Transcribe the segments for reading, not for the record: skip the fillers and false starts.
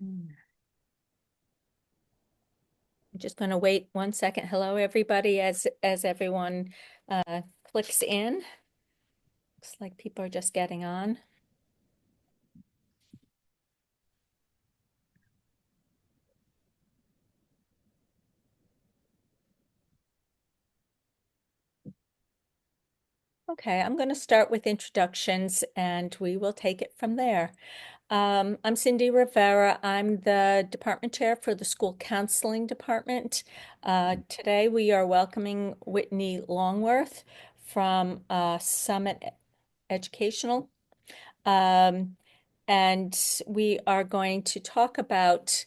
I'm just going to wait 1 second. Hello, everybody, as everyone clicks in. Looks like people are just getting on. Okay, I'm going to start with introductions and we will take it from there. I'm Cindy Rivera. I'm the department chair for the school counseling department. Today we are welcoming Whitney Longworth from Summit Educational. Um, and we are going to talk about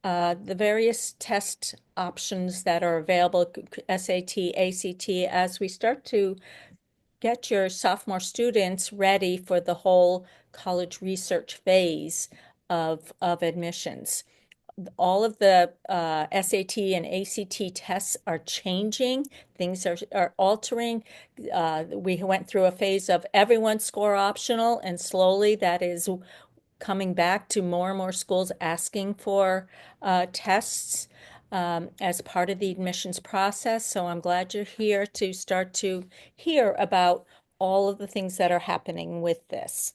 the various test options that are available, SAT, ACT, as we start to get your sophomore students ready for the whole college research phase of admissions. All of the SAT and ACT tests are changing. Things are altering. We went through a phase of everyone score optional, and slowly that is coming back to more and more schools asking for tests as part of the admissions process. So I'm glad you're here to start to hear about all of the things that are happening with this.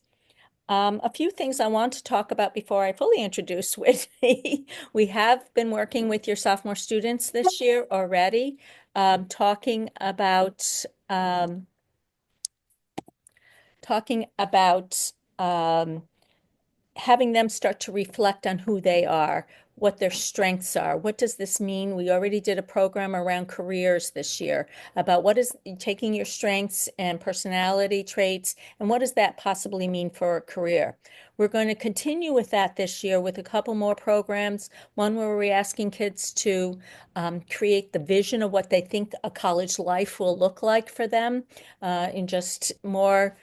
A few things I want to talk about before I fully introduce Whitney. We have been working with your sophomore students this year already, talking about talking about having them start to reflect on who they are, what their strengths are. What does this mean? We already did a program around careers this year about what is taking your strengths and personality traits and what does that possibly mean for a career. We're going to continue with that this year with a couple more programs. One where we're asking kids to create the vision of what they think a college life will look like for them in just more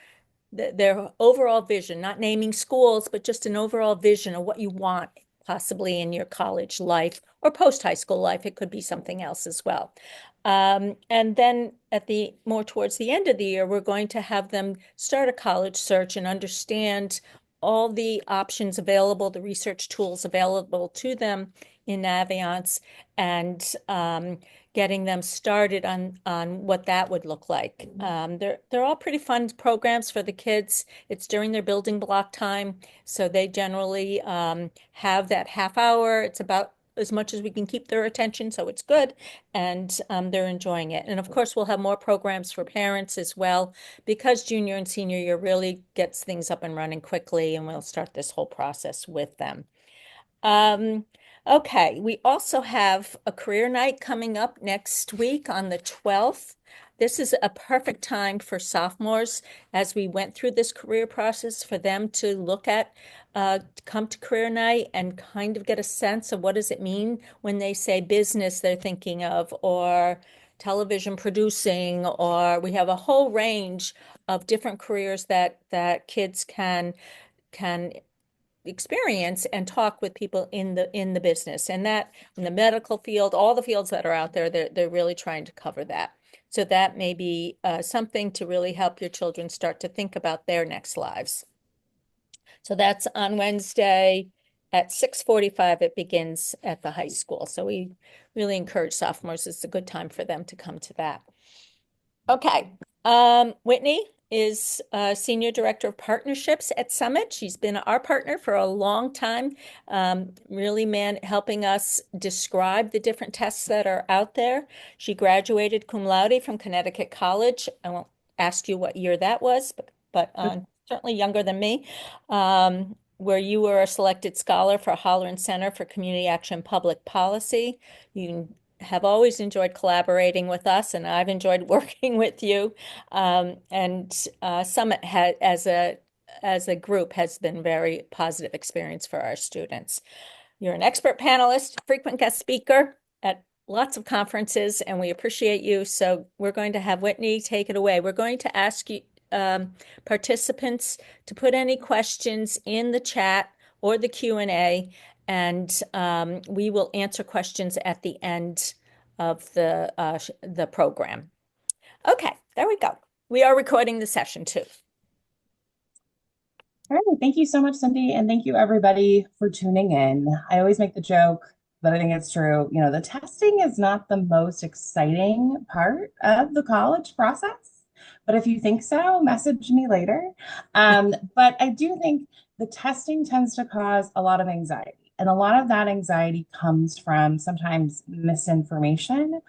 their overall vision, not naming schools, but just an overall vision of what you want possibly in your college life or post high school life. It could be something else as well. And then at the more towards the end of the year, we're going to have them start a college search and understand all the options available, the research tools available to them in Naviance, and getting them started on what that would look like. They're all pretty fun programs for the kids. It's during their building block time, so they generally have that half hour. It's about as much as we can keep their attention, so it's good, and they're enjoying it. And of course, we'll have more programs for parents as well, because junior and senior year really gets things up and running quickly, and we'll start this whole process with them. Um, okay, we also have a career night coming up next week on the 12th. This is a perfect time for sophomores as we went through this career process for them to look at, come to career night and kind of get a sense of what does it mean when they say business they're thinking of, or television producing, or we have a whole range of different careers that kids can experience and talk with people in the business, and that in the medical field, all the fields that are out there, they're really trying to cover that. So that may be something to really help your children start to think about their next lives. So that's on Wednesday at 6:45. It begins at the high school. So we really encourage sophomores. It's a good time for them to come to that. Okay. Whitney is Senior Director of Partnerships at Summit. She's been our partner for a long time, really helping us describe the different tests that are out there. She graduated cum laude from Connecticut College. I won't ask you what year that was, but certainly younger than me, where you were a selected scholar for Holleran Center for Community Action Public Policy. You have always enjoyed collaborating with us, and I've enjoyed working with you. And Summit as a group has been very positive experience for our students. You're an expert panelist, frequent guest speaker at lots of conferences, and we appreciate you. So we're going to have Whitney take it away. We're going to ask you participants to put any questions in the chat or the Q&A, and we will answer questions at the end of the program. Okay, there we go. We are recording the session too. All right. Thank you so much, Cindy. And thank you, everybody, for tuning in. I always make the joke, but I think it's true. The testing is not the most exciting part of the college process. But if you think so, message me later. But I do think the testing tends to cause a lot of anxiety. And a lot of that anxiety comes from sometimes misinformation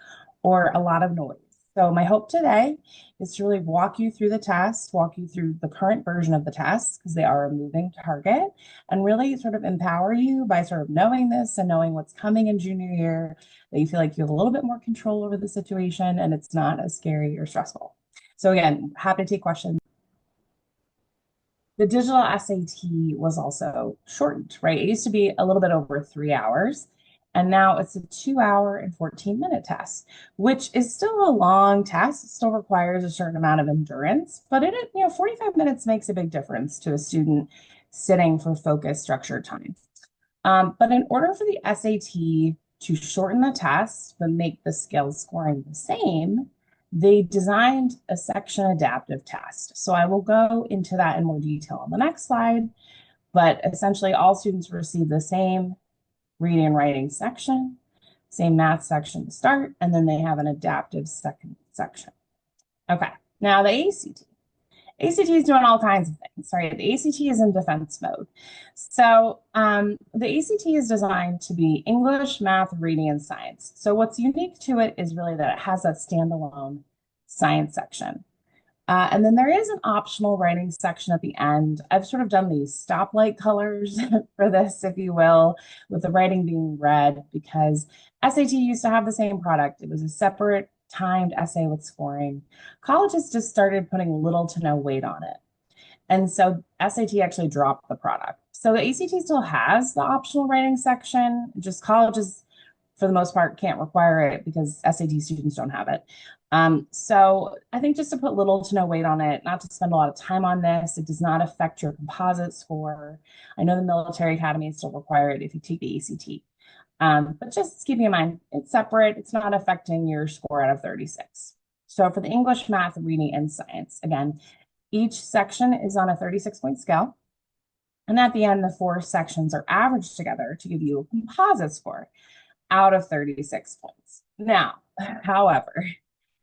or a lot of noise. So, my hope today is to really walk you through the test, walk you through the current version of the test, because they are a moving target, and really sort of empower you by sort of knowing this and knowing what's coming in junior year, that you feel like you have a little bit more control over the situation and it's not as scary or stressful. So, again, happy to take questions. The digital SAT was also shortened, right? It used to be a little bit over 3 hours, and now it's a 2 hour and 14-minute test, which is still a long test. It still requires a certain amount of endurance, but 45 minutes makes a big difference to a student sitting for focused, structured time. But in order for the SAT to shorten the test but make the skills scoring the same, they designed a section adaptive test. So I will go into that in more detail on the next slide. But essentially, all students receive the same reading and writing section, same math section to start, and then they have an adaptive second section. Okay, now the ACT. ACT is doing all kinds of things. Sorry, the ACT is in defense mode. So the ACT is designed to be English, math, reading, and science. So what's unique to it is really that it has that standalone science section. And then there is an optional writing section at the end. I've sort of done these stoplight colors for this, if you will, with the writing being red, because SAT used to have the same product. It was a separate timed essay with scoring. Colleges just started putting little to no weight on it. And so SAT actually dropped the product. So the ACT still has the optional writing section, just colleges, for the most part, can't require it because SAT students don't have it. So I think just to put little to no weight on it, not to spend a lot of time on this, it does not affect your composite score. I know the military academies still require it if you take the ACT. But just keeping in mind, it's separate. It's not affecting your score out of 36. So for the English, math, reading, and science, again, each section is on a 36-point scale. And at the end, the four sections are averaged together to give you a composite score out of 36 points. Now, however,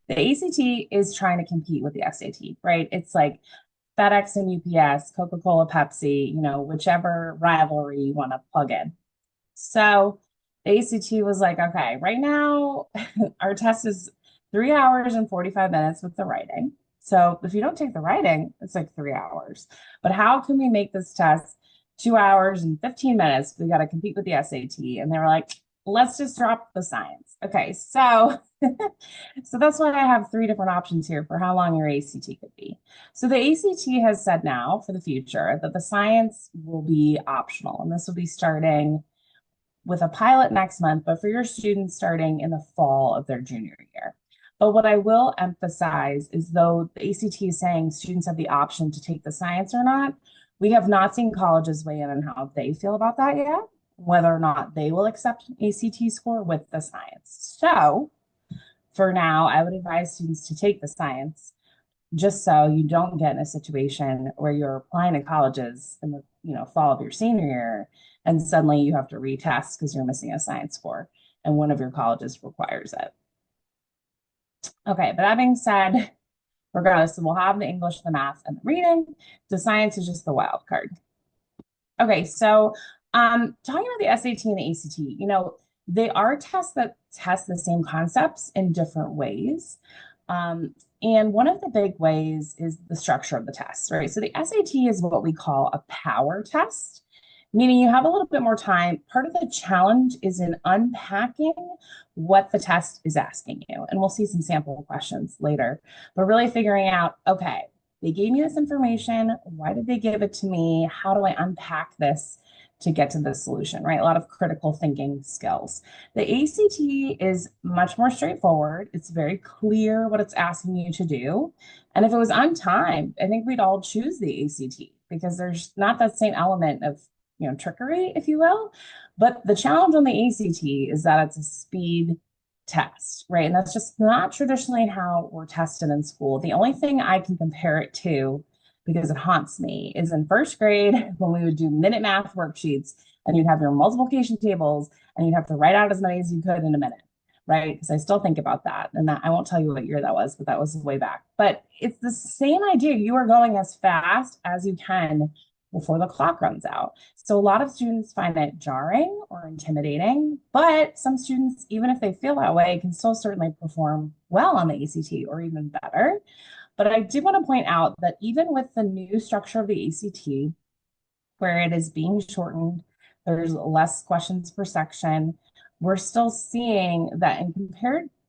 the ACT is trying to compete with the SAT, right? It's like FedEx and UPS, Coca-Cola, Pepsi, whichever rivalry you want to plug in. So the ACT was like, okay, right now our test is 3 hours and 45 minutes with the writing. So if you don't take the writing, it's like 3 hours. But how can we make this test 2 hours and 15 minutes? We got to compete with the SAT. And they were like, let's just drop the science. Okay, so so that's why I have three different options here for how long your ACT could be. So the ACT has said now for the future that the science will be optional, and this will be starting with a pilot next month, but for your students starting in the fall of their junior year. But what I will emphasize is though the ACT is saying students have the option to take the science or not, we have not seen colleges weigh in on how they feel about that yet, whether or not they will accept an ACT score with the science. So for now, I would advise students to take the science just so you don't get in a situation where you're applying to colleges in the fall of your senior year and suddenly you have to retest because you're missing a science score and one of your colleges requires it. Okay, but that being said, regardless, we'll have the English, the math, and the reading. The science is just the wild card. Okay, so talking about the SAT and the ACT, they are tests that test the same concepts in different ways. And one of the big ways is the structure of the test, right? So the SAT is what we call a power test, meaning you have a little bit more time. Part of the challenge is in unpacking what the test is asking you. And we'll see some sample questions later, but really figuring out, okay, they gave me this information. Why did they give it to me? How do I unpack this to get to the solution, right? A lot of critical thinking skills. The ACT is much more straightforward. It's very clear what it's asking you to do. And if it was on time, I think we'd all choose the ACT because there's not that same element of, trickery, if you will. But the challenge on the ACT is that it's a speed test, right? And that's just not traditionally how we're tested in school. The only thing I can compare it to because it haunts me, is in first grade when we would do minute math worksheets and you'd have your multiplication tables and you'd have to write out as many as you could in a minute, right? Because I still think about that. And that I won't tell you what year that was, but that was way back. But it's the same idea. You are going as fast as you can before the clock runs out. So a lot of students find it jarring or intimidating, but some students, even if they feel that way, can still certainly perform well on the ACT or even better. But I do want to point out that even with the new structure of the ACT, where it is being shortened, there's less questions per section, we're still seeing that in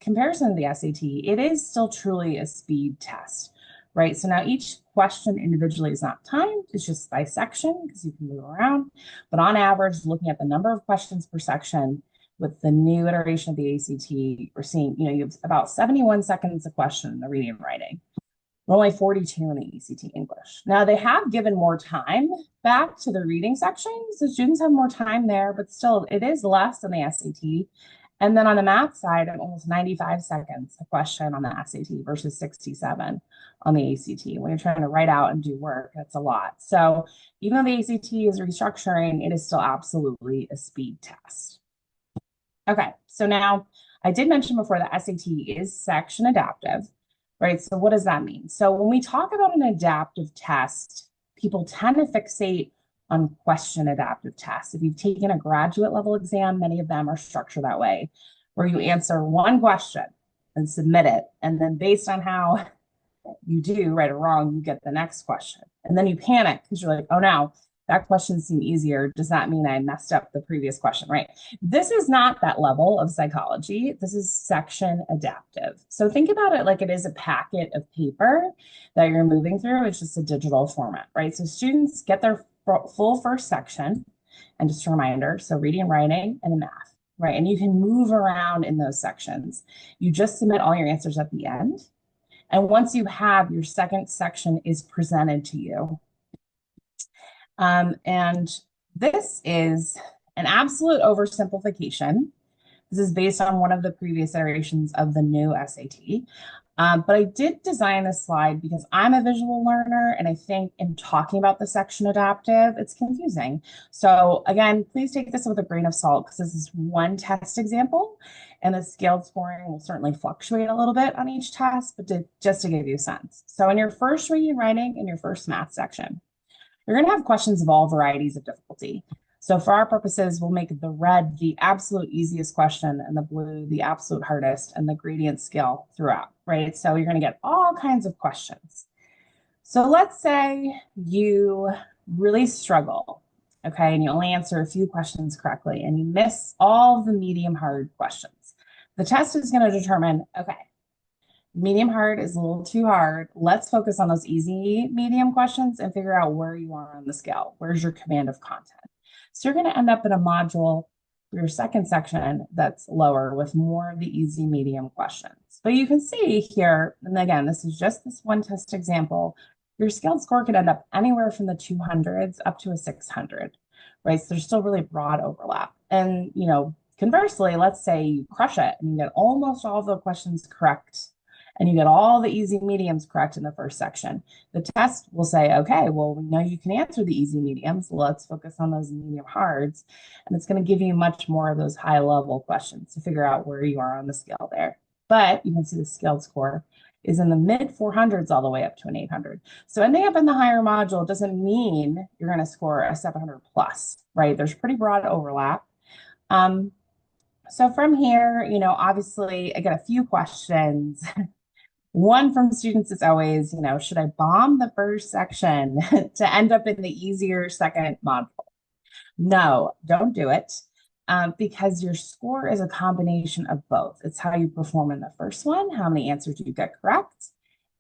comparison to the SAT, it is still truly a speed test, right? So now each question individually is not timed, it's just by section because you can move around. But on average, looking at the number of questions per section with the new iteration of the ACT, we're seeing, you have about 71 seconds a question in the reading and writing. Only 42 in the ACT English. Now they have given more time back to the reading section, so students have more time there, but still it is less than the SAT. And then on the math side, almost 95 seconds a question on the SAT versus 67 on the ACT. When you're trying to write out and do work, that's a lot. So even though the ACT is restructuring, it is still absolutely a speed test. Okay, so now I did mention before that SAT is section adaptive, right? So what does that mean? So when we talk about an adaptive test, people tend to fixate on question adaptive tests. If you've taken a graduate level exam, many of them are structured that way, where you answer one question and submit it. And then based on how you do right or wrong, you get the next question. And then you panic because you're like, oh no, that question seemed easier. Does that mean I messed up the previous question, right? This is not that level of psychology. This is section adaptive. So think about it like it is a packet of paper that you're moving through. It's just a digital format, right? So students get their full first section, and just a reminder, so reading, writing, and math, right? And you can move around in those sections. You just submit all your answers at the end. And once you have your second section is presented to you. And this is an absolute oversimplification. This is based on one of the previous iterations of the new SAT. But I did design this slide because I'm a visual learner, and I think in talking about the section adaptive, it's confusing. So again, please take this with a grain of salt because this is one test example, and the scaled scoring will certainly fluctuate a little bit on each test, but just to give you a sense. So in your first reading, writing, and your first math section, you're going to have questions of all varieties of difficulty. So for our purposes, we'll make the red the absolute easiest question and the blue the absolute hardest, and the gradient scale throughout, right? So you're going to get all kinds of questions. So let's say you really struggle, okay, and you only answer a few questions correctly and you miss all the medium hard questions. The test is going to determine, okay, medium hard is a little too hard. Let's focus on those easy medium questions and figure out where you are on the scale. Where's your command of content? So you're going to end up in a module for your second section that's lower with more of the easy medium questions. But you can see here, and again, this is just this one test example, your scaled score could end up anywhere from the 200s up to a 600, right? So there's still really broad overlap. And, conversely, let's say you crush it and you get almost all of the questions correct and you get all the easy mediums correct in the first section. The test will say, okay, well, we know you can answer the easy mediums. Let's focus on those medium hards. And it's going to give you much more of those high level questions to figure out where you are on the scale there. But you can see the scaled score is in the mid 400s all the way up to an 800. So ending up in the higher module doesn't mean you're going to score a 700 plus, right? There's pretty broad overlap. So from here, obviously I get a few questions. One from students is always, should I bomb the first section to end up in the easier second module? No, don't do it, because your score is a combination of both. It's how you perform in the first one, how many answers you get correct,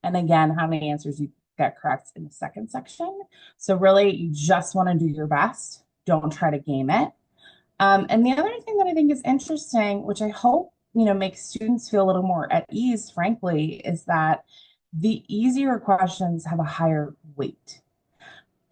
and again, how many answers you get correct in the second section. So really, you just want to do your best. Don't try to game it. And the other thing that I think is interesting, which I hope makes students feel a little more at ease, frankly, is that the easier questions have a higher weight.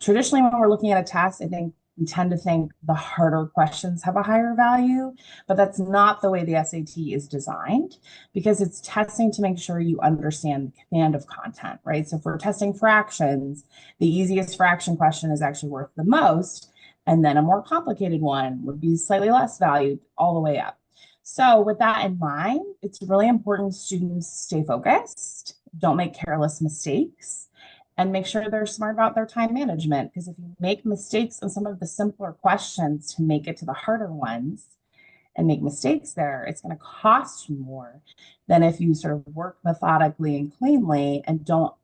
Traditionally, when we're looking at a test, I think we tend to think the harder questions have a higher value, but that's not the way the SAT is designed because it's testing to make sure you understand the command of content, right? So if we're testing fractions, the easiest fraction question is actually worth the most, and then a more complicated one would be slightly less valued all the way up. So with that in mind, it's really important students stay focused, don't make careless mistakes, and make sure they're smart about their time management. Because if you make mistakes in some of the simpler questions to make it to the harder ones and make mistakes there, it's going to cost you more than if you sort of work methodically and cleanly and don't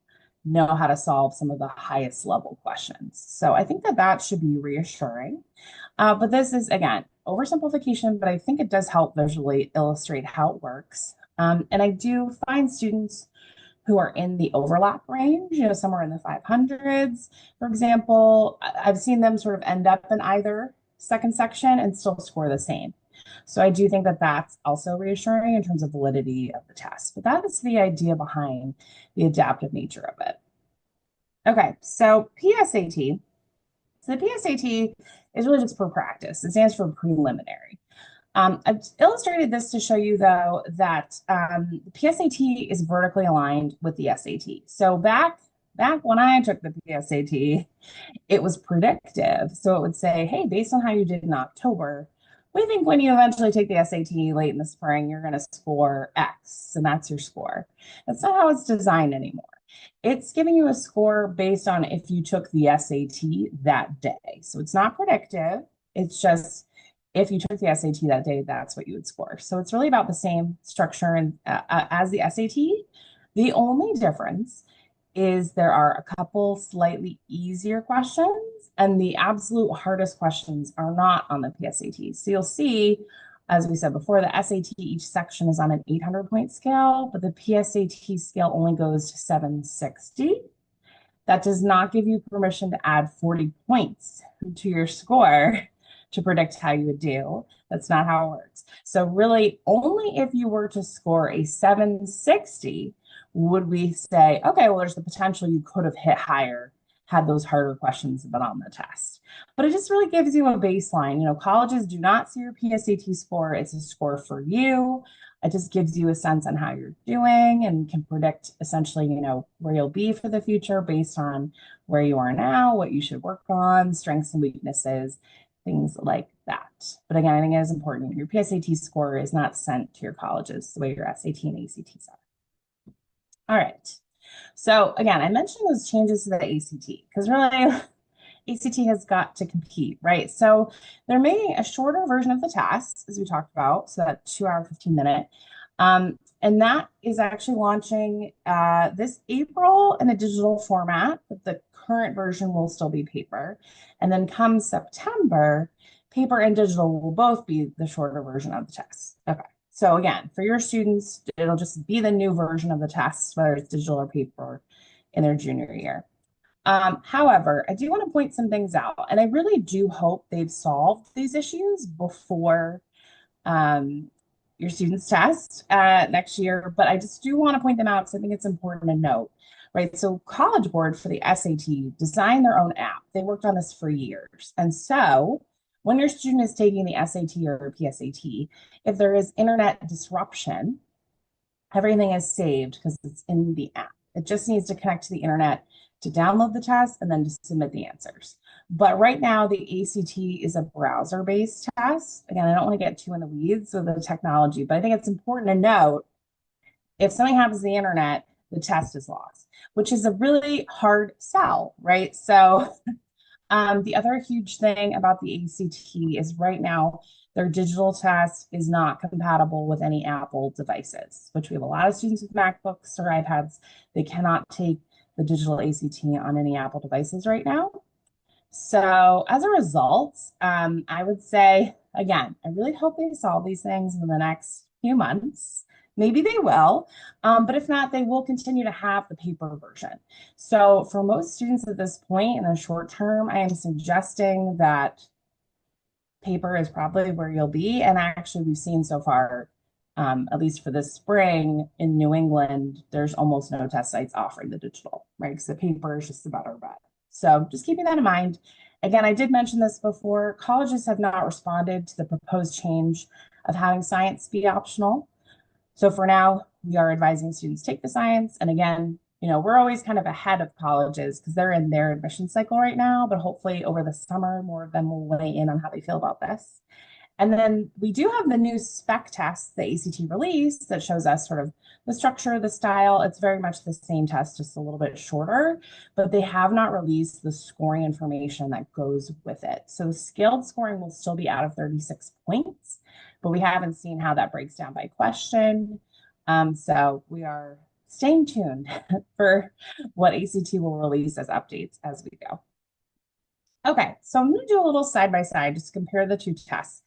know how to solve some of the highest level questions. So I think that that should be reassuring. But this is, again, oversimplification, but I think it does help visually illustrate how it works. And I do find students who are in the overlap range, somewhere in the 500s, for example, I've seen them sort of end up in either second section and still score the same. So I do think that that's also reassuring in terms of validity of the test. But that is the idea behind the adaptive nature of it. Okay, so PSAT. So the PSAT is really just for practice. It stands for preliminary. I've illustrated this to show you, though, that the PSAT is vertically aligned with the SAT. So back when I took the PSAT, it was predictive. So it would say, hey, based on how you did in October, we think when you eventually take the SAT late in the spring, you're going to score X, and that's your score. That's not how it's designed anymore. It's giving you a score based on if you took the SAT that day. So it's not predictive. It's just if you took the SAT that day, that's what you would score. So it's really about the same structure as the SAT. The only difference is there are a couple slightly easier questions, and the absolute hardest questions are not on the PSAT. So you'll see, as we said before, the SAT, each section is on an 800-point scale, but the PSAT scale only goes to 760. That does not give you permission to add 40 points to your score to predict how you would do. That's not how it works. So really, only if you were to score a 760 would we say, okay, well, there's the potential you could have hit higher had those harder questions been on the test. But it just really gives you a baseline. Colleges do not see your PSAT score. It's a score for you. It just gives you a sense on how you're doing and can predict essentially, where you'll be for the future based on where you are now, what you should work on, strengths and weaknesses, things like that. But again, I think it is important. Your PSAT score is not sent to your colleges the way your SAT and ACTs are. All right. So again, I mentioned those changes to the ACT because really ACT has got to compete, right? So they're making a shorter version of the test, as we talked about, so that 2 hour, 15-minute. And that is actually launching this April in a digital format, but the current version will still be paper. And then come September, paper and digital will both be the shorter version of the test. Okay. So again, for your students, it'll just be the new version of the test, whether it's digital or paper in their junior year. However, I do want to point some things out, and I really do hope they've solved these issues before your students test next year, but I just do want to point them out because I think it's important to note, right? So College Board for the SAT designed their own app. They worked on this for years. And so when your student is taking the SAT or PSAT, if there is internet disruption, everything is saved because it's in the app. It just needs to connect to the internet to download the test and then to submit the answers. But right now, the ACT is a browser-based test. Again, I don't want to get too in the weeds of the technology, but I think it's important to note if something happens to the internet, the test is lost, which is a really hard sell, right? So the other huge thing about the ACT is right now, their digital test is not compatible with any Apple devices, which we have a lot of students with MacBooks or iPads. They cannot take the digital ACT on any Apple devices right now. So as a result, I would say, again, I really hope they solve these things in the next few months. Maybe they will, but if not, they will continue to have the paper version. So for most students at this point in the short term, I am suggesting that paper is probably where you'll be. And actually, we've seen so far, at least for this spring in New England, there's almost no test sites offering the digital, right? Because the paper is just a better bet. So just keeping that in mind. Again, I did mention this before. Colleges have not responded to the proposed change of having science be optional. So for now, we are advising students take the science. And again, we're always kind of ahead of colleges because they're in their admission cycle right now, but hopefully over the summer, more of them will weigh in on how they feel about this. And then we do have the new spec test, the ACT release, that shows us sort of the structure, the style. It's very much the same test, just a little bit shorter, but they have not released the scoring information that goes with it. So the scaled scoring will still be out of 36 points, but we haven't seen how that breaks down by question. So we are staying tuned for what ACT will release as updates as we go. Okay, so I'm going to do a little side by side just to compare the two tests.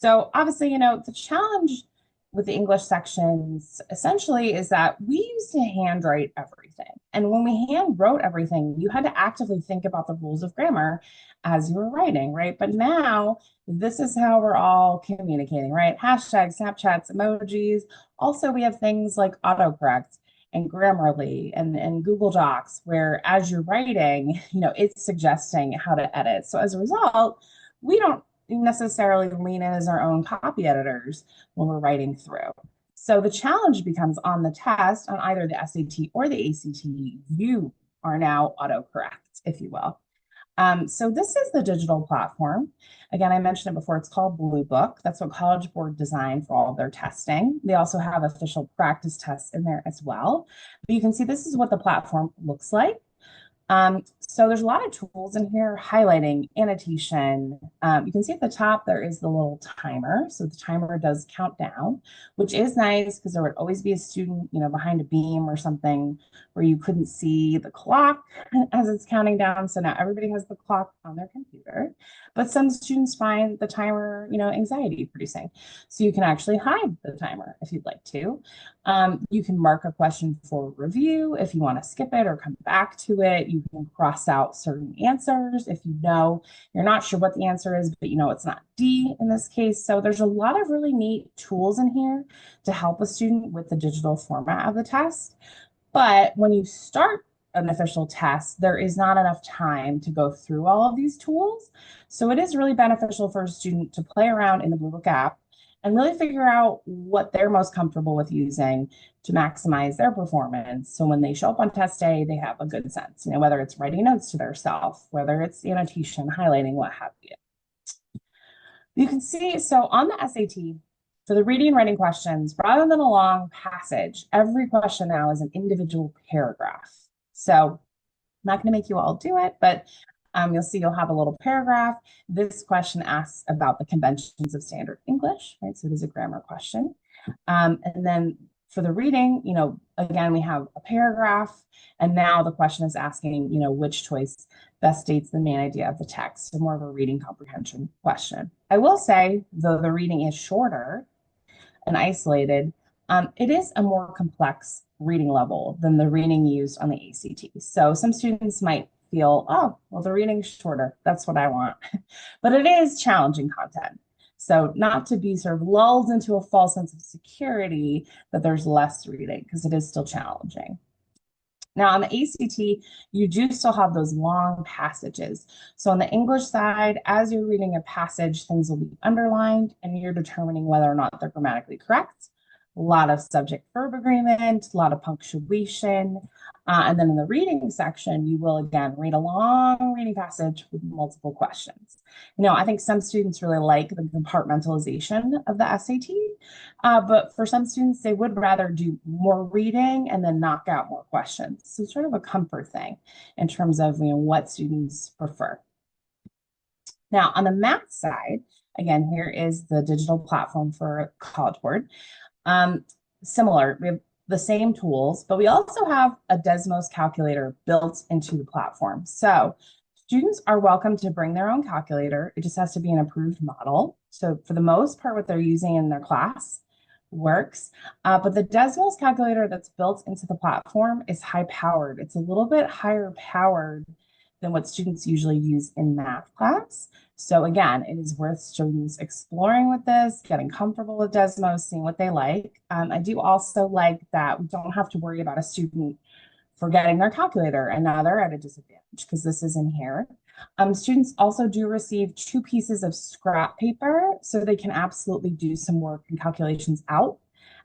So obviously, the challenge with the English sections essentially is that we used to handwrite everything. And when we hand wrote everything, you had to actively think about the rules of grammar as you were writing, right? But now this is how we're all communicating, right? Hashtags, Snapchats, emojis. Also, we have things like autocorrect and Grammarly and Google Docs, where as you're writing, it's suggesting how to edit. So as a result, we don't necessarily lean in as our own copy editors when we're writing through. So the challenge becomes on the test, on either the SAT or the ACT, you are now autocorrect, if you will. So this is the digital platform. Again, I mentioned it before, it's called Blue Book. That's what College Board designed for all of their testing. They also have official practice tests in there as well. But you can see this is what the platform looks like. So there's a lot of tools in here highlighting annotation. You can see at the top there is the little timer. So the timer does count down, which is nice because there would always be a student, behind a beam or something where you couldn't see the clock as it's counting down. So now everybody has the clock on their computer. But some students find the timer, anxiety producing. So you can actually hide the timer if you'd like to. You can mark a question for review if you want to skip it or come back to it. You can cross out certain answers if you're not sure what the answer is, but it's not D in this case. So there's a lot of really neat tools in here to help a student with the digital format of the test. But when you start an official test, there is not enough time to go through all of these tools. So it is really beneficial for a student to play around in the Blue Book app and really figure out what they're most comfortable with using to maximize their performance. So when they show up on test day, they have a good sense, whether it's writing notes to themselves, whether it's annotation, highlighting, what have you. You can see, so on the SAT, for the reading and writing questions, rather than a long passage, every question now is an individual paragraph. So I'm not going to make you all do it, but you'll see you'll have a little paragraph. This question asks about the conventions of standard English, right? So it is a grammar question. And then for the reading, again, we have a paragraph, and now the question is asking, which choice best states the main idea of the text, so more of a reading comprehension question. I will say, though the reading is shorter and isolated, it is a more complex reading level than the reading used on the ACT. So some students might feel, oh, well, the reading's shorter. That's what I want. But it is challenging content. So not to be sort of lulled into a false sense of security that there's less reading, because it is still challenging. Now on the ACT, you do still have those long passages. So on the English side, as you're reading a passage, things will be underlined and you're determining whether or not they're grammatically correct. A lot of subject-verb agreement, a lot of punctuation. And then in the reading section, you will again read a long reading passage with multiple questions. I think some students really like the compartmentalization of the SAT, but for some students, they would rather do more reading and then knock out more questions. So it's sort of a comfort thing in terms of what students prefer. Now, on the math side, again, here is the digital platform for College Board. Similar, we have the same tools, but we also have a Desmos calculator built into the platform. So students are welcome to bring their own calculator. It just has to be an approved model. So for the most part, what they're using in their class works. But the Desmos calculator that's built into the platform is high powered. It's a little bit higher powered than what students usually use in math class. So again, it is worth students exploring with this, getting comfortable with Desmos, seeing what they like. I do also like that we don't have to worry about a student forgetting their calculator and now they're at a disadvantage because this is in here. Students also do receive 2 pieces of scrap paper, so they can absolutely do some work and calculations out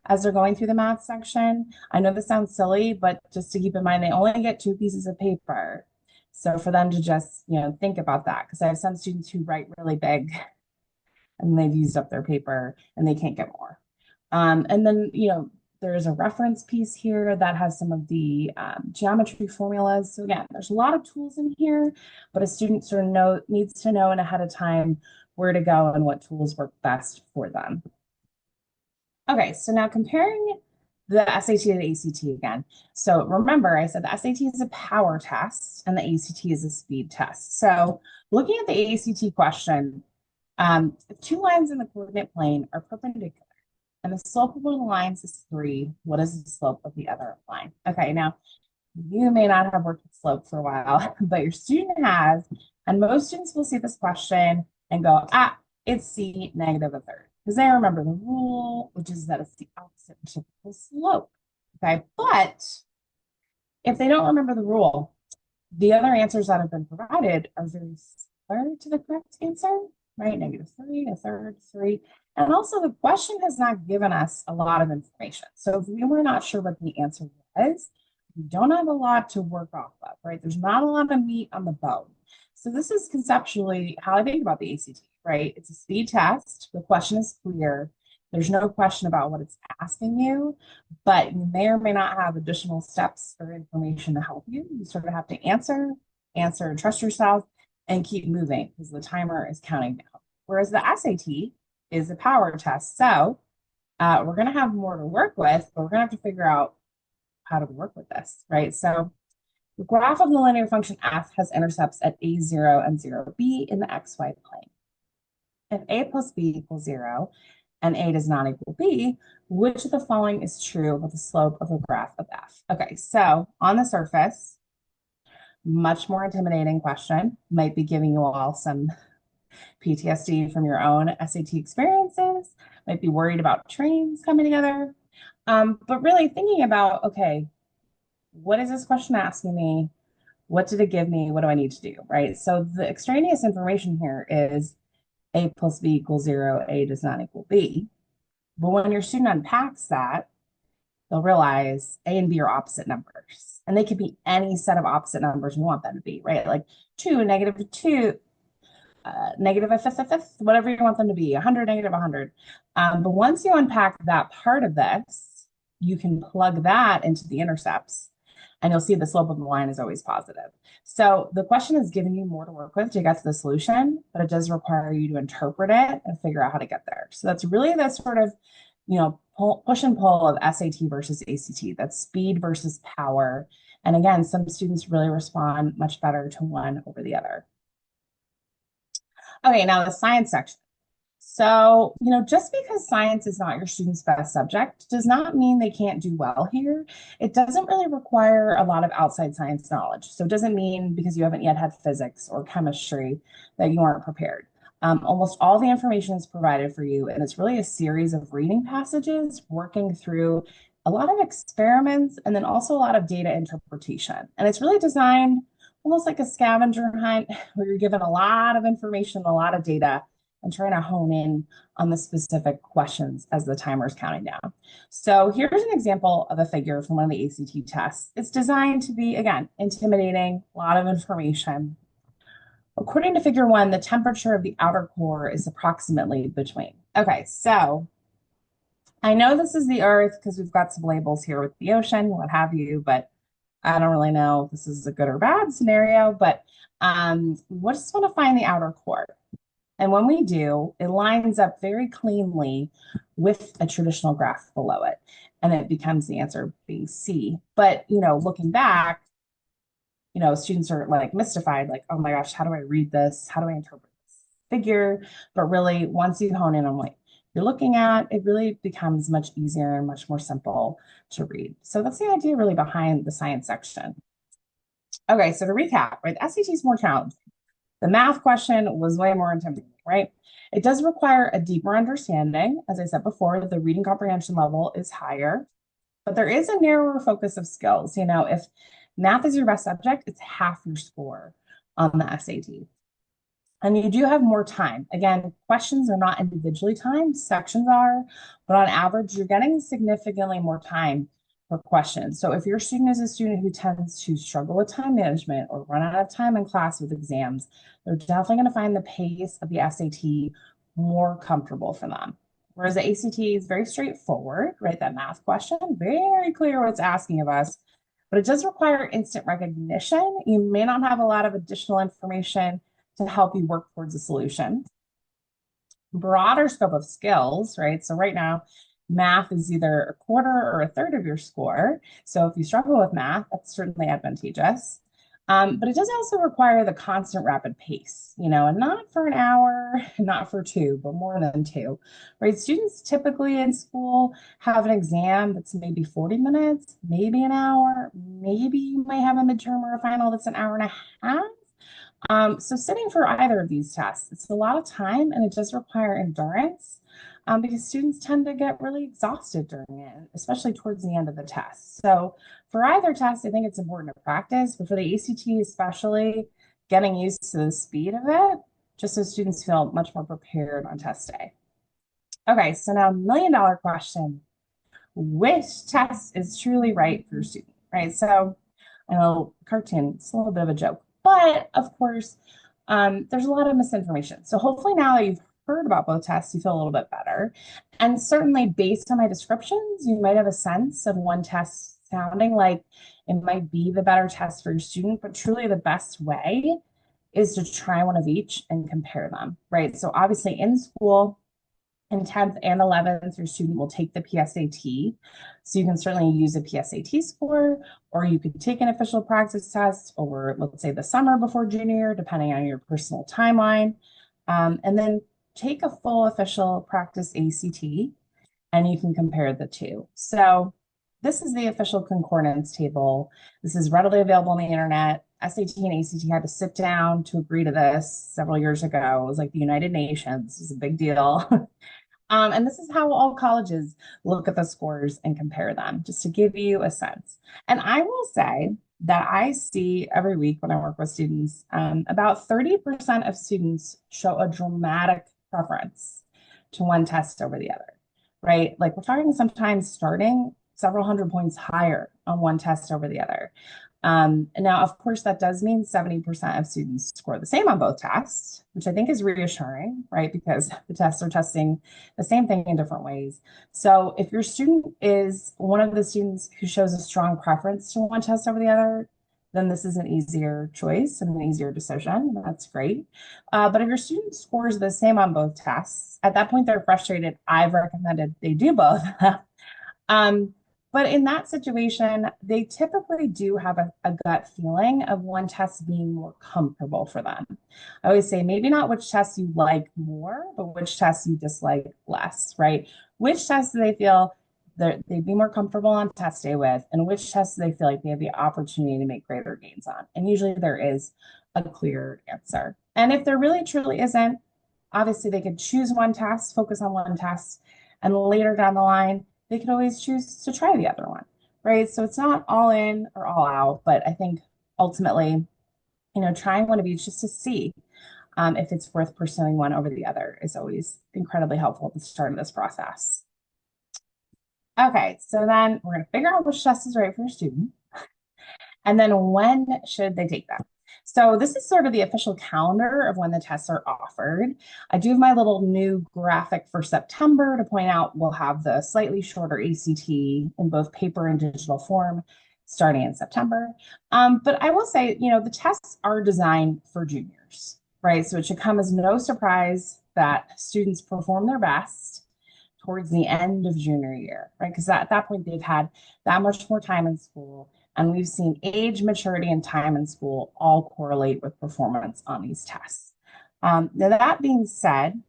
as they're going through the math section. I know this sounds silly, but just to keep in mind, they only get 2 pieces of paper. So for them to just, think about that, because I have some students who write really big and they've used up their paper and they can't get more. And then, there's a reference piece here that has some of the geometry formulas. So again, there's a lot of tools in here, but a student sort of needs to know ahead of time where to go and what tools work best for them. Okay, so now comparing the SAT and the ACT again. So remember, I said the SAT is a power test and the ACT is a speed test. So looking at the ACT question, 2 lines in the coordinate plane are perpendicular and the slope of one of the lines is 3. What is the slope of the other line? Okay, now you may not have worked with slope for a while, but your student has, and most students will see this question and go, it's C negative a third, because they remember the rule, which is that it's the opposite of typical slope. Okay, but if they don't remember the rule, the other answers that have been provided are very similar to the correct answer, right? -3, a third, 3. And also the question has not given us a lot of information. So if we were not sure what the answer was, we don't have a lot to work off of, right? There's not a lot of meat on the bone. So this is conceptually how I think about the ACT, right? It's a speed test. The question is clear. There's no question about what it's asking you, but you may or may not have additional steps or information to help you. You sort of have to answer, and trust yourself and keep moving because the timer is counting down. Whereas the SAT is a power test. So we're going to have more to work with, but we're going to have to figure out how to work with this, right? So the graph of the linear function f has intercepts at a0 and 0b in the xy plane. If a plus b equals 0 and a does not equal b, which of the following is true with the slope of the graph of f? Okay, so on the surface, much more intimidating question, might be giving you all some PTSD from your own SAT experiences, might be worried about trains coming together. But really thinking about, okay, what is this question asking me? What did it give me? What do I need to do, right? So the extraneous information here is a plus b equals 0, a does not equal b. But when your student unpacks that, they'll realize a and b are opposite numbers. And they could be any set of opposite numbers you want them to be, right? Like 2, -2, negative a fifth, whatever you want them to be, 100, -100. But once you unpack that part of this, you can plug that into the intercepts and you'll see the slope of the line is always positive. So the question is giving you more to work with to get to the solution, but it does require you to interpret it and figure out how to get there. So that's really the sort of, push and pull of SAT versus ACT. That's speed versus power. And again, some students really respond much better to one over the other. Okay, now the science section. So, just because science is not your student's best subject does not mean they can't do well here. It doesn't really require a lot of outside science knowledge. So it doesn't mean because you haven't yet had physics or chemistry that you aren't prepared. Almost all the information is provided for you, and it's really a series of reading passages, working through a lot of experiments, and then also a lot of data interpretation. And it's really designed almost like a scavenger hunt where you're given a lot of information, a lot of data, and trying to hone in on the specific questions as the timer is counting down. So here's an example of a figure from one of the ACT tests. It's designed to be, again, intimidating, a lot of information. According to figure 1, the temperature of the outer core is approximately between. Okay, so I know this is the Earth because we've got some labels here with the ocean, what have you, but I don't really know if this is a good or bad scenario, but we just want to find the outer core. And when we do, it lines up very cleanly with a traditional graph below it. And it becomes the answer being C. But, looking back, students are like mystified, like, oh my gosh, how do I read this? How do I interpret this figure? But really, once you hone in on what you're looking at, it really becomes much easier and much more simple to read. So that's the idea really behind the science section. Okay, so to recap, right, the SAT is more challenging. The math question was way more intimidating, right? It does require a deeper understanding. As I said before, the reading comprehension level is higher, but there is a narrower focus of skills. If math is your best subject, it's half your score. on the SAT. And you do have more time. Again, questions are not individually timed, sections are, but on average, you're getting significantly more time for questions. So if your student is a student who tends to struggle with time management or run out of time in class with exams, they're definitely going to find the pace of the SAT more comfortable for them. Whereas the ACT is very straightforward, right? That math question, very clear what it's asking of us, but it does require instant recognition. You may not have a lot of additional information to help you work towards a solution. Broader scope of skills, right? So right now, math is either a quarter or a third of your score. So if you struggle with math, that's certainly advantageous. But it does also require the constant rapid pace, and not for an hour, not for two, but more than two, right? Students typically in school have an exam that's maybe 40 minutes, maybe an hour, maybe you may have a midterm or a final that's an hour and a half. So sitting for either of these tests, it's a lot of time and it does require endurance because students tend to get really exhausted during it, especially towards the end of the test. So for either test, I think it's important to practice, but for the ACT especially, getting used to the speed of it, just so students feel much more prepared on test day. Okay, so now $1 million question. Which test is truly right for your student, right? So I know cartoon, it's a little bit of a joke, but of course, there's a lot of misinformation. So hopefully now that you've heard about both tests, you feel a little bit better. And certainly based on my descriptions, you might have a sense of one test sounding like it might be the better test for your student, but truly the best way is to try one of each and compare them, right? So obviously in school, in 10th and 11th, your student will take the PSAT. So you can certainly use a PSAT score, or you could take an official practice test over, let's say, the summer before junior year, depending on your personal timeline. And then take a full official practice ACT, and you can compare the two. So this is the official concordance table. This is readily available on the internet. SAT and ACT had to sit down to agree to this several years ago. It was like the United Nations. It was a big deal. And this is how all colleges look at the scores and compare them, just to give you a sense. And I will say that I see every week when I work with students, about 30% of students show a dramatic preference to one test over the other, right? Like we're talking sometimes starting several hundred points higher on one test over the other. And now, of course, that does mean 70% of students score the same on both tests, which I think is reassuring, right? Because the tests are testing the same thing in different ways. So if your student is one of the students who shows a strong preference to one test over the other, then this is an easier choice and an easier decision. That's great. But if your student scores the same on both tests, at that point, they're frustrated. I've recommended they do both. um, but in that situation, they typically do have a gut feeling of one test being more comfortable for them. I always say maybe not which tests you like more, but which tests you dislike less, right? Which tests do they feel they'd be more comfortable on test day with, and which tests do they feel like they have the opportunity to make greater gains on? And usually there is a clear answer. And if there really truly isn't, obviously they could choose one test, focus on one test, and later down the line, they could always choose to try the other one, right? So it's not all in or all out, but I think ultimately, trying one of each just to see if it's worth pursuing one over the other is always incredibly helpful at the start of this process. Okay, so then we're going to figure out which test is right for your student, and then when should they take them? So this is sort of the official calendar of when the tests are offered. I do have my little new graphic for September to point out we'll have the slightly shorter ACT in both paper and digital form starting in September. But I will say, the tests are designed for juniors, right? So it should come as no surprise that students perform their best towards the end of junior year, right? Because at that point, they've had that much more time in school. And we've seen age, maturity, and time in school all correlate with performance on these tests. Now, that being said,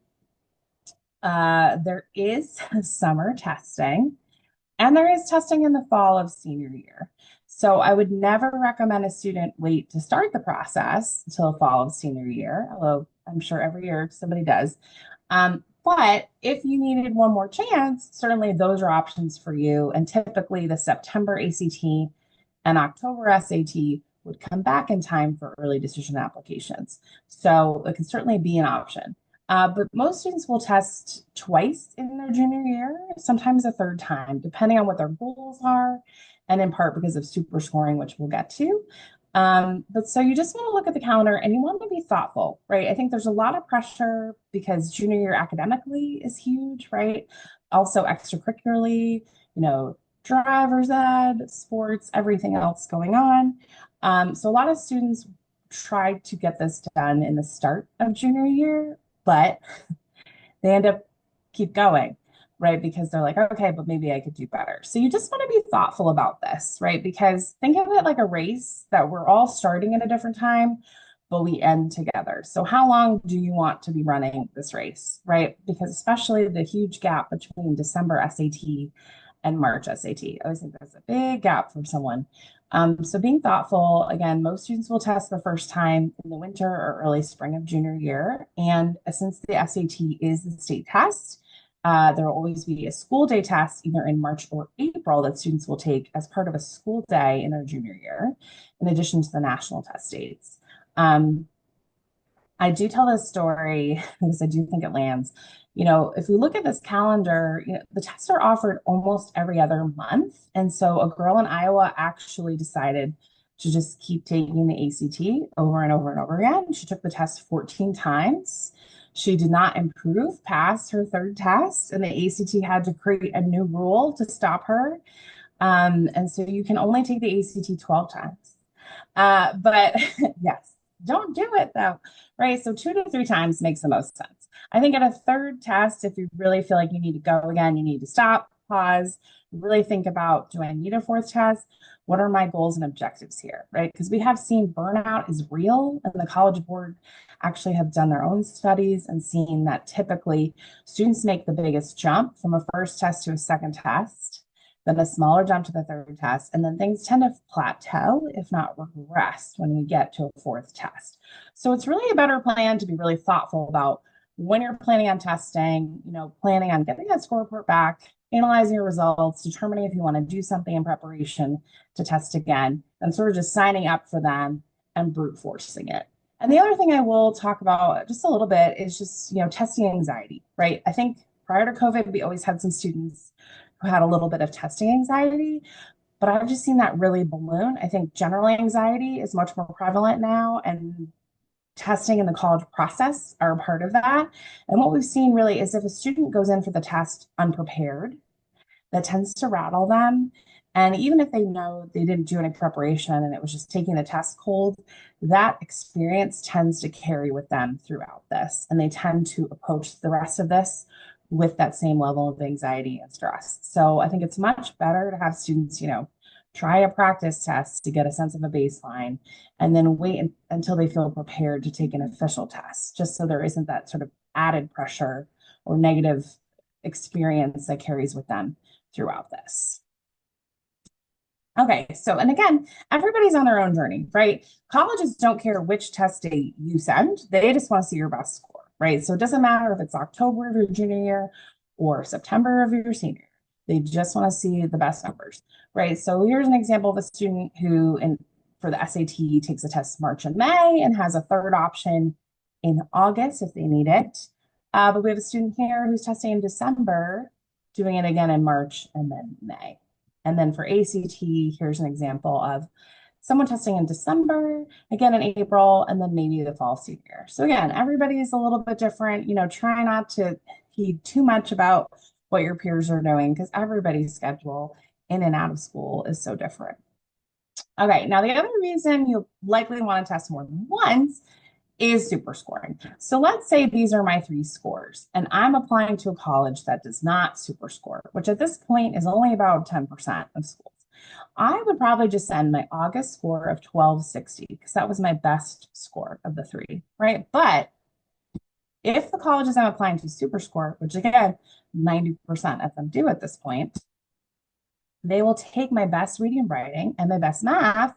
there is summer testing, and there is testing in the fall of senior year. So I would never recommend a student wait to start the process until the fall of senior year, although I'm sure every year somebody does. But if you needed one more chance, certainly those are options for you. And typically the September ACT and October SAT would come back in time for early decision applications. So it can certainly be an option. But most students will test twice in their junior year, sometimes a third time, depending on what their goals are, and in part because of super scoring, which we'll get to. But so you just want to look at the calendar and you want to be thoughtful, right? I think there's a lot of pressure because junior year academically is huge, right? Also extracurricularly, driver's ed, sports, everything else going on. So a lot of students try to get this done in the start of junior year, but they end up keep going, right? Because they're like, okay, but maybe I could do better. So you just want to be thoughtful about this, right? Because think of it like a race that we're all starting at a different time, but we end together. So how long do you want to be running this race, right? Because especially the huge gap between December SAT and March SAT. I always think that's a big gap for someone. So being thoughtful, again, most students will test the first time in the winter or early spring of junior year. And since the SAT is the state test, there will always be a school day test either in March or April that students will take as part of a school day in their junior year, in addition to the national test dates. I do tell this story because I do think it lands. If we look at this calendar, the tests are offered almost every other month. And so a girl in Iowa actually decided to just keep taking the ACT over and over and over again. She took the test 14 times. She did not improve past her third test, and the ACT had to create a new rule to stop her. And so you can only take the ACT 12 times. But yes, don't do it though, right? So 2 to 3 times makes the most sense. I think at a third test, if you really feel like you need to go again, you need to stop, pause, really think about, do I need a fourth test? What are my goals and objectives here, right? Because we have seen burnout is real, and the College Board actually have done their own studies and seen that typically students make the biggest jump from a first test to a second test, then a smaller jump to the third test, and then things tend to plateau, if not regress, when we get to a fourth test. So it's really a better plan to be really thoughtful about when you're planning on testing, planning on getting that score report back, analyzing your results, determining if you want to do something in preparation to test again, and sort of just signing up for them and brute forcing it. And the other thing I will talk about just a little bit is just, testing anxiety, right? I think prior to COVID, we always had some students who had a little bit of testing anxiety, but I've just seen that really balloon. I think general anxiety is much more prevalent now, and testing and the college process are a part of that. And what we've seen really is if a student goes in for the test unprepared, that tends to rattle them. And even if they know they didn't do any preparation and it was just taking the test cold, that experience tends to carry with them throughout this. And they tend to approach the rest of this with that same level of anxiety and stress. So I think it's much better to have students, try a practice test to get a sense of a baseline and then wait until they feel prepared to take an official test, just so there isn't that sort of added pressure or negative experience that carries with them throughout this. Okay, so, and again, everybody's on their own journey, right? Colleges don't care which test date you send, they just want to see your best score, right? So it doesn't matter if it's October of your junior year or September of your senior year. They just want to see the best numbers, right? So here's an example of a student who, for the SAT, takes a test March and May and has a third option in August if they need it. But we have a student here who's testing in December, doing it again in March and then May. And then for ACT, here's an example of someone testing in December, again in April, and then maybe the fall senior. So again, everybody is a little bit different. Try not to heed too much about what your peers are doing because everybody's schedule in and out of school is so different. Okay, now the other reason you likely want to test more than once is super scoring. So let's say these are my 3 scores, and I'm applying to a college that does not super score, which at this point is only about 10% of schools. I would probably just send my August score of 1260 because that was my best score of the 3, right? But if the colleges I'm applying to super score, which again, 90% of them do at this point, they will take my best reading and writing and my best math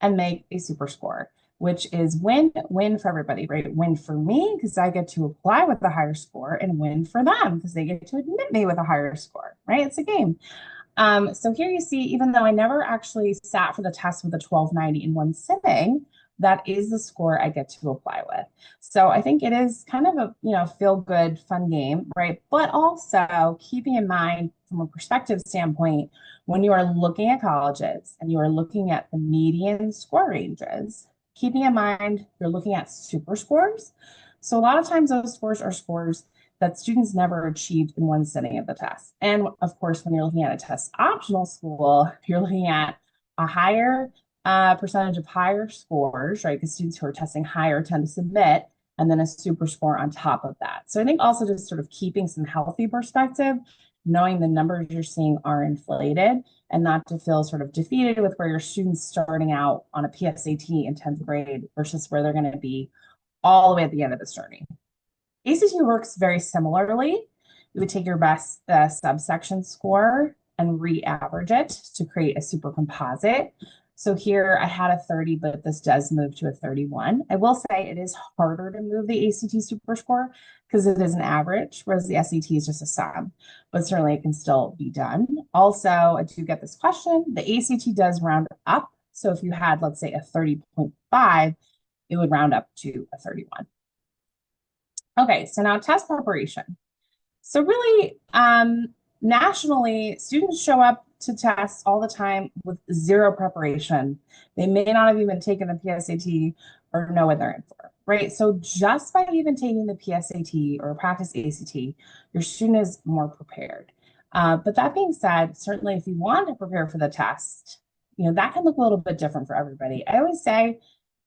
and make a super score, which is win-win for everybody, right? Win for me because I get to apply with a higher score, and win for them because they get to admit me with a higher score, right? It's a game. So here you see, even though I never actually sat for the test with a 1290 in one sitting, that is the score I get to apply with. So I think it is kind of a, feel good, fun game, right? But also keeping in mind from a perspective standpoint, when you are looking at colleges and you are looking at the median score ranges, keeping in mind you're looking at super scores. So a lot of times those scores are scores that students never achieved in one sitting of the test. And of course, when you're looking at a test optional school, you're looking at a higher percentage of higher scores, right? Because students who are testing higher tend to submit, and then a super score on top of that. So I think also just sort of keeping some healthy perspective, knowing the numbers you're seeing are inflated, and not to feel sort of defeated with where your students starting out on a PSAT in 10th grade versus where they're going to be all the way at the end of this journey. ACT works very similarly. You would take your best subsection score and re-average it to create a super composite. So here I had a 30, but this does move to a 31. I will say it is harder to move the ACT super score because it is an average, whereas the SAT is just a sum, but certainly it can still be done. Also, I do get this question. The ACT does round up. So if you had, let's say, a 30.5, it would round up to a 31. Okay, so now test preparation. So really, nationally, students show up to tests all the time with zero preparation. They may not have even taken the PSAT or know what they're in for, right? So just by even taking the PSAT or practice ACT, your student is more prepared. But that being said, certainly if you want to prepare for the test, that can look a little bit different for everybody. I always say,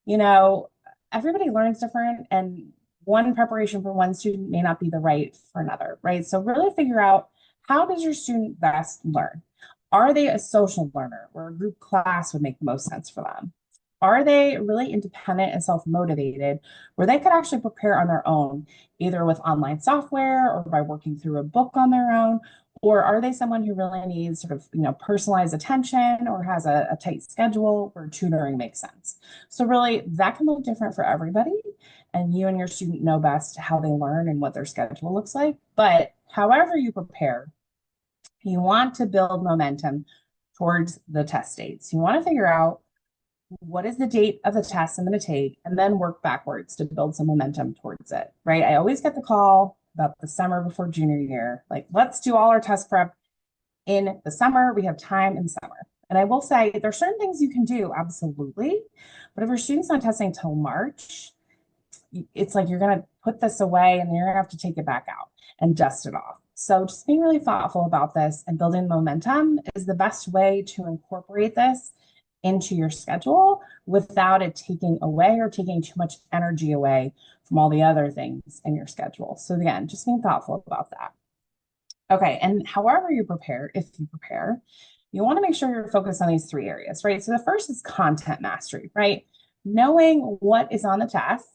you know, everybody learns different, and one preparation for one student may not be the right for another, right? So really figure out, how does your student best learn? Are they a social learner where a group class would make the most sense for them? Are they really independent and self-motivated where they could actually prepare on their own, either with online software or by working through a book on their own? Or are they someone who really needs sort of, personalized attention or has a tight schedule where tutoring makes sense? So really that can look different for everybody, and you and your student know best how they learn and what their schedule looks like. But however you prepare, you want to build momentum towards the test dates. You want to figure out, what is the date of the test I'm going to take, and then work backwards to build some momentum towards it, right? I always get the call about the summer before junior year, like, let's do all our test prep in the summer. We have time in the summer. And I will say there's certain things you can do, absolutely. But if your student's not testing till March, it's like you're going to put this away and you're going to have to take it back out and dust it off. So just being really thoughtful about this and building momentum is the best way to incorporate this into your schedule without it taking away or taking too much energy away from all the other things in your schedule. So again, just being thoughtful about that. Okay, and however you prepare, if you prepare, you want to make sure you're focused on these three areas, right? So the first is content mastery, right? Knowing what is on the test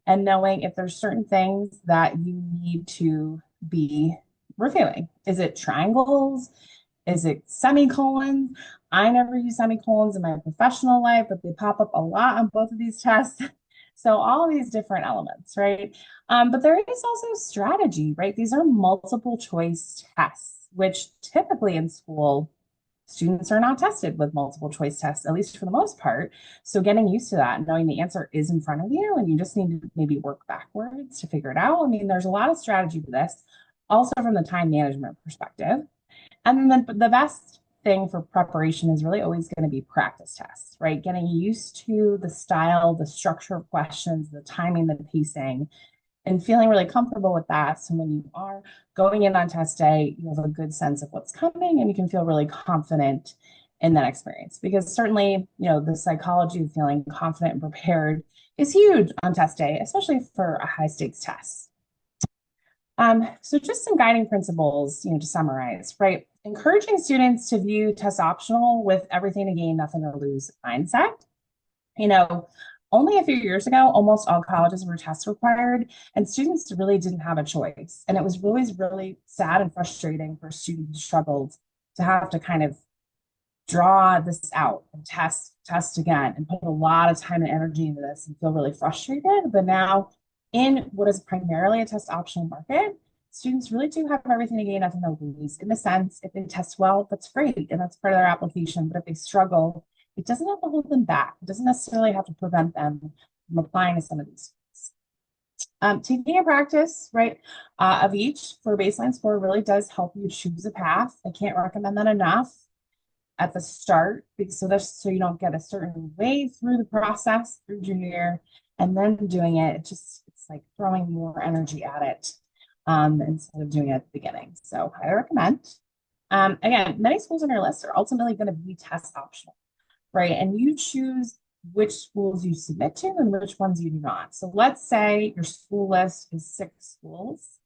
and knowing if there's certain things that you need to be reviewing. Is it triangles? Is it semicolons? I never use semicolons in my professional life, but they pop up a lot on both of these tests. So all of these different elements, right? But there is also strategy, right? These are multiple choice tests, which typically in school, students are not tested with multiple choice tests, at least for the most part. So getting used to that, knowing the answer is in front of you, and you just need to maybe work backwards to figure it out. I mean, there's a lot of strategy to this, also from the time management perspective. And then the best thing for preparation is really always going to be practice tests, right? Getting used to the style, the structure of questions, the timing, the pacing, and feeling really comfortable with that. So when you are going in on test day, you have a good sense of what's coming and you can feel really confident in that experience. Because certainly, the psychology of feeling confident and prepared is huge on test day, especially for a high stakes test. So just some guiding principles, to summarize, right? Encouraging students to view test optional with everything to gain, nothing to lose mindset. Only a few years ago, almost all colleges were test required, and students really didn't have a choice. And it was always really sad and frustrating for students who struggled to have to kind of draw this out and test again, and put a lot of time and energy into this and feel really frustrated. But now, in what is primarily a test optional market, students really do have everything to gain, nothing to lose. In a sense, if they test well, that's great, and that's part of their application. But if they struggle, it doesn't have to hold them back. It doesn't necessarily have to prevent them from applying to some of these schools. Taking a practice, right, of each for baseline score really does help you choose a path. I can't recommend that enough at the start, so that's so you don't get a certain way through the process through junior year and then doing it. It's like throwing more energy at it instead of doing it at the beginning. So I recommend. Again, many schools on your list are ultimately going to be test optional, right? And you choose which schools you submit to and which ones you do not. So let's say your school list is 6 schools.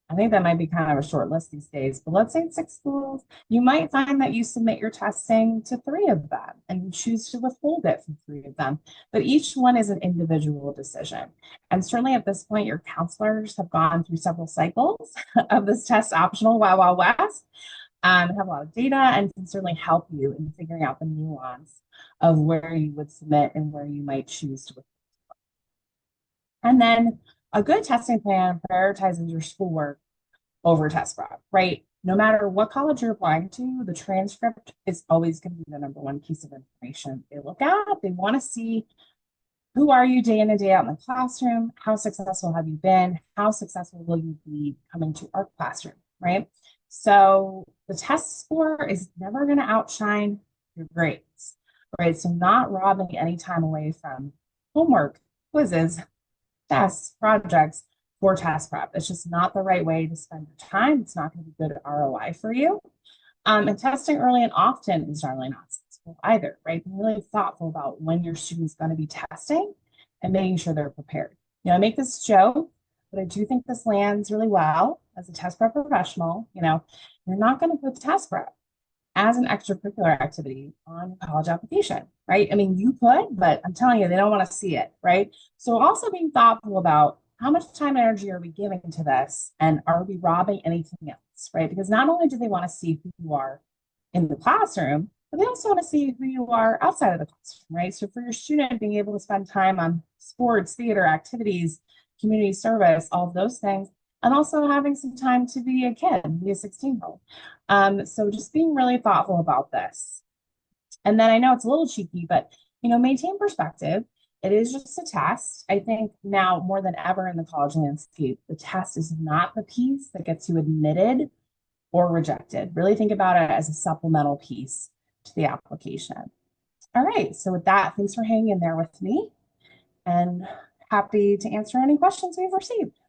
I think that might be kind of a short list these days, but let's say it's 6 schools. You might find that you submit your testing to 3 of them and you choose to withhold it from 3 of them. But each one is an individual decision. And certainly at this point, your counselors have gone through several cycles of this test optional Wild Wild West, have a lot of data, and can certainly help you in figuring out the nuance of where you would submit and where you might choose to withhold. And then a good testing plan prioritizes your schoolwork over test prep, right? No matter what college you're applying to, the transcript is always going to be the number one piece of information they look at. They want to see who are you day in and day out in the classroom? How successful have you been? How successful will you be coming to our classroom, right? So the test score is never going to outshine your grades, right? So not robbing any time away from homework, quizzes, tests, projects for test prep. It's just not the right way to spend your time. It's not going to be good ROI for you. And testing early and often is generally not successful either, right? Be really thoughtful about when your student's going to be testing and making sure they're prepared. I make this joke, but I do think this lands really well as a test prep professional. You're not going to put test prep as an extracurricular activity on college application, right? I mean, you could, but I'm telling you, they don't want to see it, right? So also being thoughtful about how much time and energy are we giving to this, and are we robbing anything else, right? Because not only do they want to see who you are in the classroom, but they also want to see who you are outside of the classroom, right? So for your student, being able to spend time on sports, theater, activities, community service, all of those things, and also having some time to be a kid, be a 16-year-old. So just being really thoughtful about this. And then I know it's a little cheeky, but maintain perspective. It is just a test. I think now more than ever in the college landscape, the test is not the piece that gets you admitted or rejected. Really think about it as a supplemental piece to the application. All right. So with that, thanks for hanging in there with me, and happy to answer any questions we've received.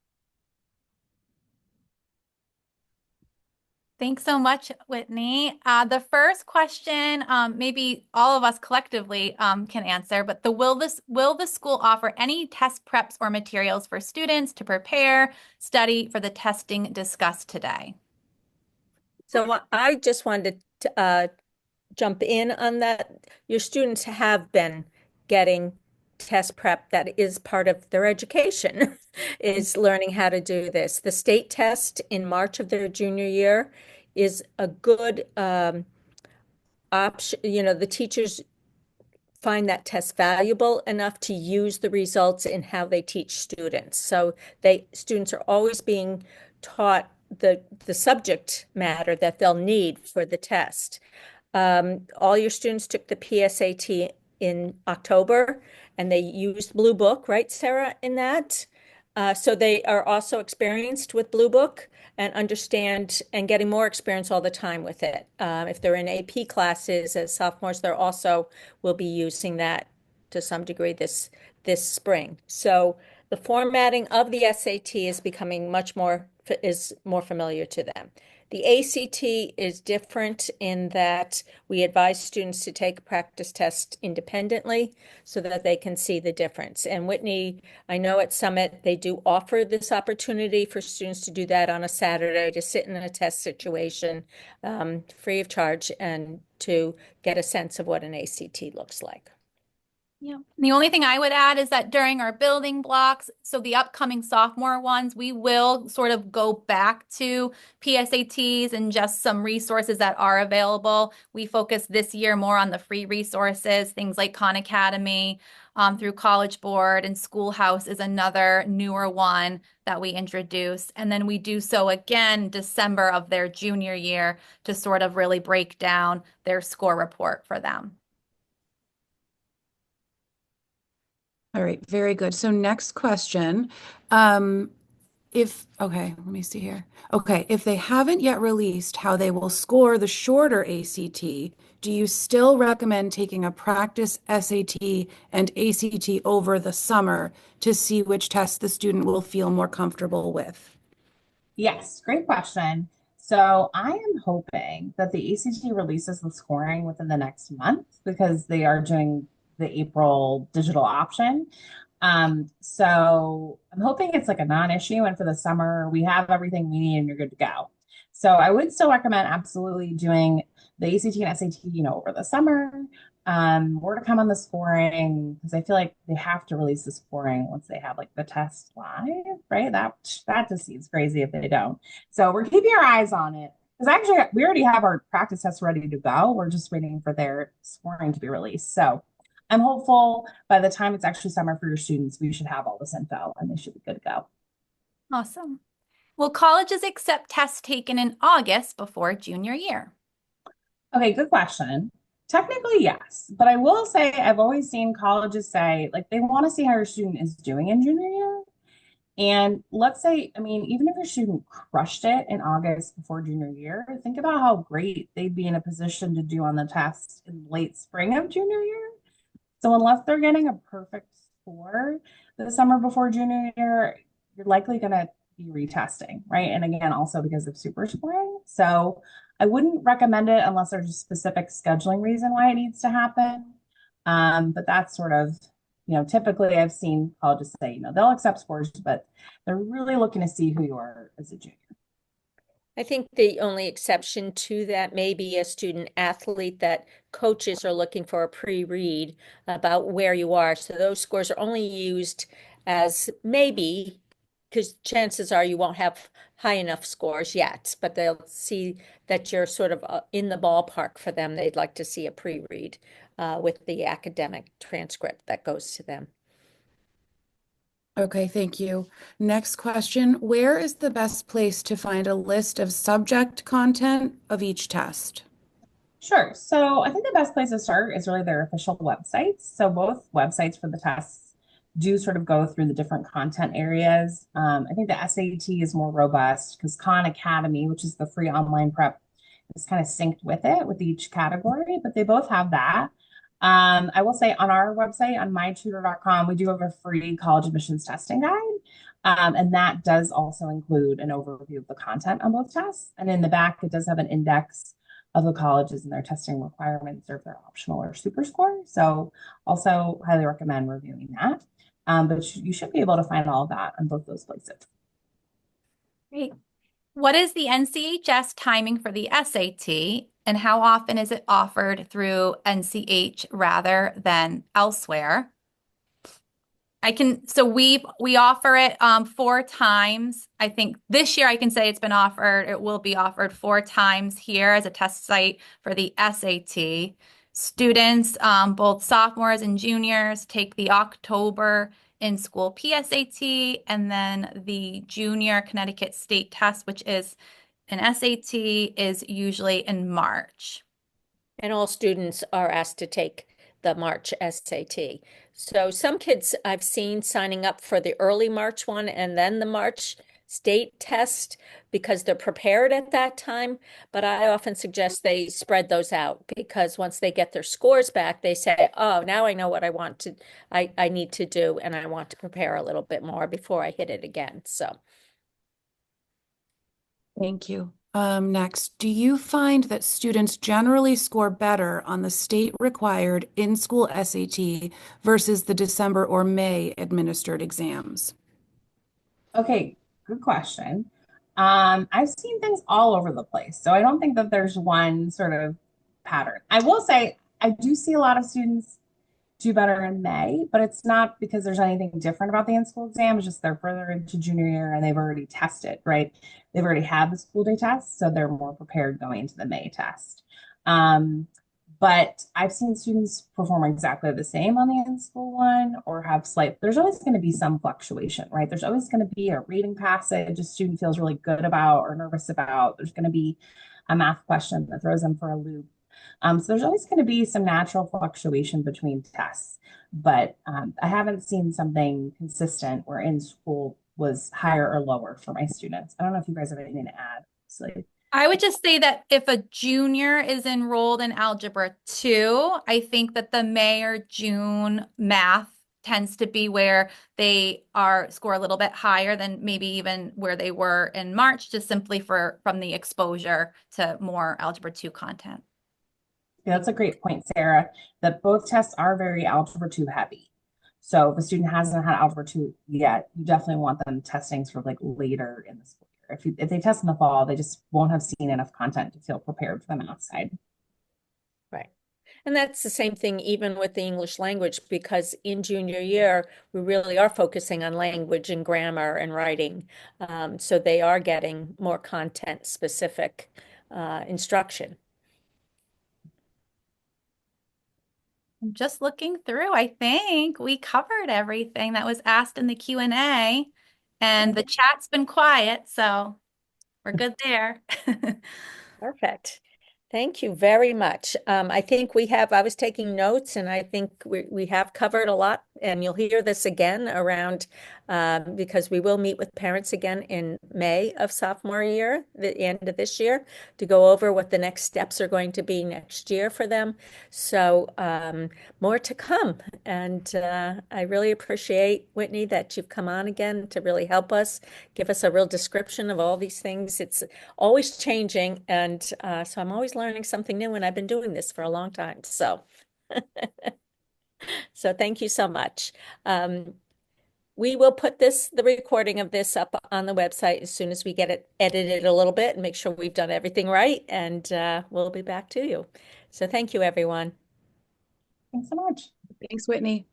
Thanks so much, Whitney. The first question, maybe all of us collectively can answer, but will the school offer any test preps or materials for students to prepare, study for the testing discussed today? So I just wanted to jump in on that. Your students have been getting test prep that is part of their education, is learning how to do this. The state test in March of their junior year is a good option. The teachers find that test valuable enough to use the results in how they teach students. So students are always being taught the subject matter that they'll need for the test. All your students took the PSAT in October, and they used Blue Book, right, Sarah, in that? So they are also experienced with Blue Book and understand and getting more experience all the time with it. If they're in AP classes as sophomores, they're also will be using that to some degree this spring. So the formatting of the SAT is becoming more familiar to them. The ACT is different in that we advise students to take a practice test independently so that they can see the difference. And Whitney, I know at Summit, they do offer this opportunity for students to do that on a Saturday, to sit in a test situation free of charge and to get a sense of what an ACT looks like. Yeah. The only thing I would add is that during our building blocks, so the upcoming sophomore ones, we will sort of go back to PSATs and just some resources that are available. We focus this year more on the free resources, things like Khan Academy, through College Board, and Schoolhouse is another newer one that we introduce. And then we do so again December of their junior year to sort of really break down their score report for them. All right, very good. So next question. Okay, let me see here. Okay, if they haven't yet released how they will score the shorter ACT, do you still recommend taking a practice SAT and ACT over the summer to see which test the student will feel more comfortable with? Yes, great question. So I am hoping that the ACT releases the scoring within the next month because they are doing the April digital option. So I'm hoping it's like a non-issue, and for the summer we have everything we need and you're good to go. So I would still recommend absolutely doing the ACT and SAT, over the summer. More to come on the scoring because I feel like they have to release the scoring once they have like the test live, right? That just seems crazy if they don't. So we're keeping our eyes on it because actually we already have our practice tests ready to go. We're just waiting for their scoring to be released. So I'm hopeful by the time it's actually summer for your students, we should have all this info and they should be good to go. Awesome. Will colleges accept tests taken in August before junior year? Okay, good question. Technically, yes. But I will say I've always seen colleges say like they want to see how your student is doing in junior year. And let's say, I mean, even if your student crushed it in August before junior year, think about how great they'd be in a position to do on the test in late spring of junior year. So unless they're getting a perfect score the summer before junior year, you're likely going to be retesting, right? And again, also because of super scoring. So I wouldn't recommend it unless there's a specific scheduling reason why it needs to happen. But that's sort of, typically I've seen colleges say, they'll accept scores, but they're really looking to see who you are as a junior. I think the only exception to that may be a student athlete that coaches are looking for a pre-read about where you are. So those scores are only used as maybe, because chances are you won't have high enough scores yet, but they'll see that you're sort of in the ballpark for them. They'd like to see a pre-read with the academic transcript that goes to them. Okay, thank you. Next question. Where is the best place to find a list of subject content of each test? Sure. So I think the best place to start is really their official websites. So both websites for the tests do sort of go through the different content areas. I think the SAT is more robust because Khan Academy, which is the free online prep, is kind of synced with it with each category, but they both have that. I will say on our website, on mytutor.com, we do have a free college admissions testing guide. And that does also include an overview of the content on both tests. And in the back, it does have an index of the colleges and their testing requirements or if they're optional or super score. So also highly recommend reviewing that. But you should be able to find all of that on both those places. Great. What is the NCHS timing for the SAT, and how often is it offered through NCH rather than elsewhere? So we offer it 4 times. I think this year I can say it's been offered. It will be offered 4 times here as a test site for the SAT. Students, both sophomores and juniors, take the October in-school PSAT and then the junior Connecticut State Test, which is an SAT, is usually in March. And all students are asked to take the March SAT. So some kids I've seen signing up for the early March one and then the March state test because they're prepared at that time. But I often suggest they spread those out because once they get their scores back, they say, oh, now I know what I need to do, and I want to prepare a little bit more before I hit it again. So Thank you. Next, do you find that students generally score better on the state-required in-school SAT versus the December or May administered exams? Okay, good question. I've seen things all over the place, so I don't think that there's one sort of pattern. I will say I do see a lot of students do better in May, but it's not because there's anything different about the in-school exam. It's just they're further into junior year and they've already tested, right? They've already had the school day test, so they're more prepared going into the May test. But I've seen students perform exactly the same on the in-school one or have there's always going to be some fluctuation, right? There's always going to be a reading passage a student feels really good about or nervous about. There's going to be a math question that throws them for a loop. So there's always going to be some natural fluctuation between tests, but I haven't seen something consistent where in school was higher or lower for my students. I don't know if you guys have anything to add. I would just say that if a junior is enrolled in Algebra 2, I think that the May or June math tends to be where they score a little bit higher than maybe even where they were in March, just simply from the exposure to more Algebra 2 content. Yeah, that's a great point, Sarah, that both tests are very Algebra 2 heavy. So if a student hasn't had Algebra 2 yet, you definitely want them testing sort of like later in the school year. If they test in the fall, they just won't have seen enough content to feel prepared for the math side. Right. And that's the same thing even with the English language, because in junior year, we really are focusing on language and grammar and writing. So they are getting more content specific instruction. Just looking through, I think we covered everything that was asked in the Q&A, and the chat's been quiet, so we're good there. Perfect. Thank you very much. I think I was taking notes and I think we have covered a lot, and you'll hear this again around because we will meet with parents again in May of sophomore year, the end of this year, to go over what the next steps are going to be next year for them. So more to come. And I really appreciate, Whitney, that you've come on again to really help us, give us a real description of all these things. It's always changing. And so I'm always learning something new, and I've been doing this for a long time. So, so thank you so much. We will put the recording of this up on the website as soon as we get it edited a little bit and make sure we've done everything right. And we'll be back to you. So thank you, everyone. Thanks so much. Thanks, Whitney.